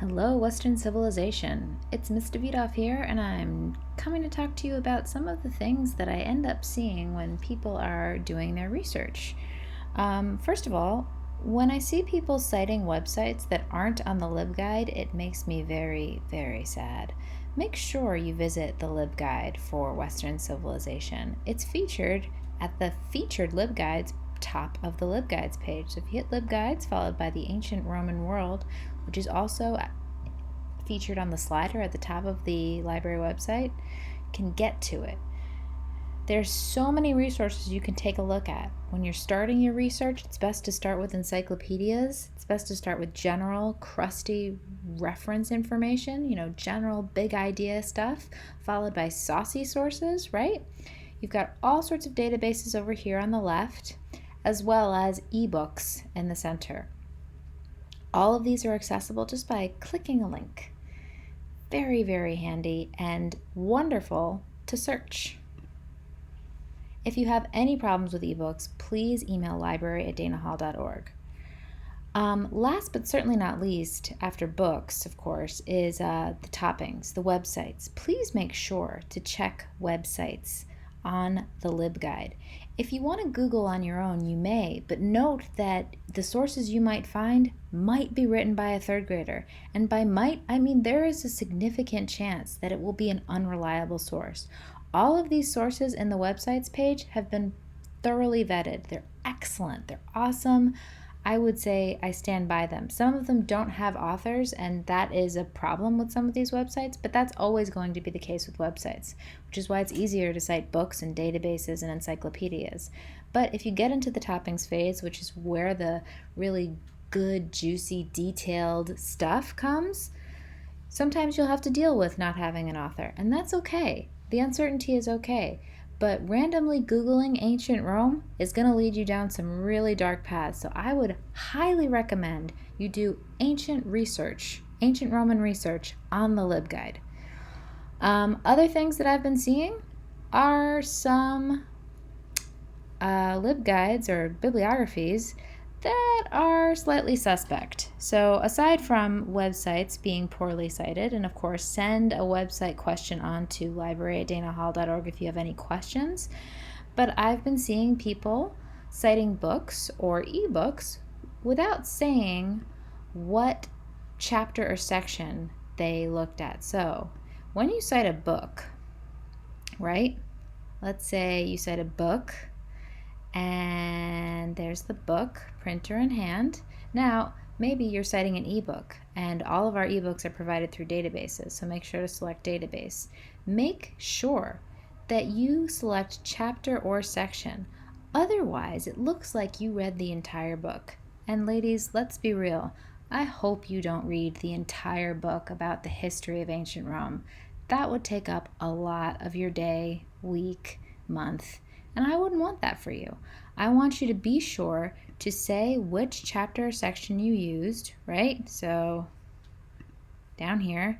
Hello, Western civilization. It's Miss Davidoff here, and I'm coming to talk to you about some of the things that I end up seeing when people are doing their research. First of all, when I see people citing websites that aren't on the LibGuide, it makes me very, very sad. Make sure you visit the LibGuide for Western civilization. It's featured at the featured LibGuides top of the LibGuides page. So if you hit LibGuides followed by the ancient Roman world, which is also featured on the slider at the top of the library website, can get to it. There's so many resources you can take a look at. When you're starting your research, it's best to start with encyclopedias. It's best to start with general, crusty reference information, general big idea stuff, followed by saucy sources, right? You've got all sorts of databases over here on the left, as well as ebooks in the center. All of these are accessible just by clicking a link. Very, very handy and wonderful to search. If you have any problems with ebooks, please email library@danahall.org. Last but certainly not least, after books, of course, is the toppings, the websites. Please make sure to check websites on the LibGuide. If you want to Google on your own, you may, but note that the sources you might find might be written by a third grader. And by might, I mean there is a significant chance that it will be an unreliable source. All of these sources in the websites page have been thoroughly vetted. They're excellent. They're awesome. I would say I stand by them. Some of them don't have authors, and that is a problem with some of these websites, but that's always going to be the case with websites, which is why it's easier to cite books and databases and encyclopedias. But if you get into the toppings phase, which is where the really good, juicy, detailed stuff comes, sometimes you'll have to deal with not having an author, and that's okay. The uncertainty is okay. But randomly Googling ancient Rome is going to lead you down some really dark paths. So I would highly recommend you do ancient Roman research on the LibGuide. Other things that I've been seeing are some LibGuides or bibliographies that are slightly suspect. So aside from websites being poorly cited, and of course send a website question on to library@danahall.org if you have any questions, but I've been seeing people citing books or ebooks without saying what chapter or section they looked at. So when you cite a book, right? Let's say you cite a book, and there's the book, printer in hand. Now, maybe you're citing an ebook, and all of our ebooks are provided through databases, so make sure to select database. Make sure that you select chapter or section. Otherwise, it looks like you read the entire book. And ladies, let's be real. I hope you don't read the entire book about the history of ancient Rome. That would take up a lot of your day, week, month, and I wouldn't want that for you. I want you to be sure to say which chapter or section you used, right? So down here.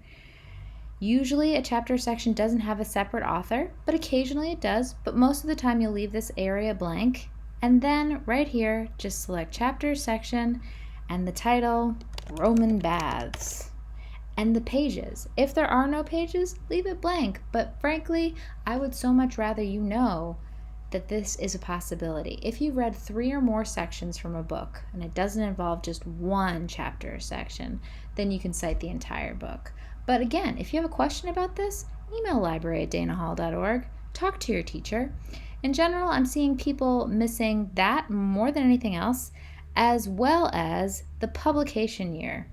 Usually a chapter or section doesn't have a separate author, but occasionally it does. But most of the time you'll leave this area blank. And then right here, just select chapter or section and the title, Roman Baths. And the pages. If there are no pages, leave it blank. But frankly, I would so much rather you know that this is a possibility. If you've read 3 or more sections from a book and it doesn't involve just one chapter or section, then you can cite the entire book. But again, if you have a question about this, email library@danahall.org, talk to your teacher. In general, I'm seeing people missing that more than anything else, as well as the publication year.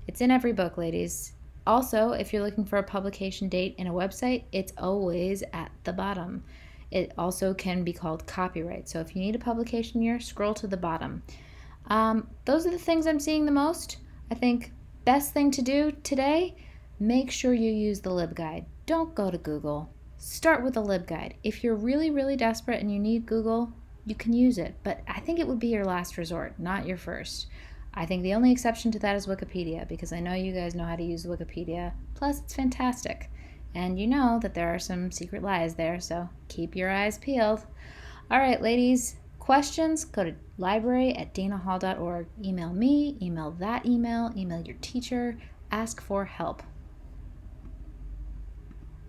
It's in every book, ladies. Also, if you're looking for a publication date in a website, it's always at the bottom. It also can be called copyright. So if you need a publication year, scroll to the bottom. Those are the things I'm seeing the most. I think best thing to do today, make sure you use the LibGuide. Don't go to Google. Start with the LibGuide. If you're really, really desperate and you need Google, you can use it. But I think it would be your last resort, not your first. I think the only exception to that is Wikipedia, because I know you guys know how to use Wikipedia. Plus, it's fantastic. And you know that there are some secret lies there, so keep your eyes peeled. All right, ladies, questions, go to library@danahall.org. Email me, email that email your teacher, ask for help.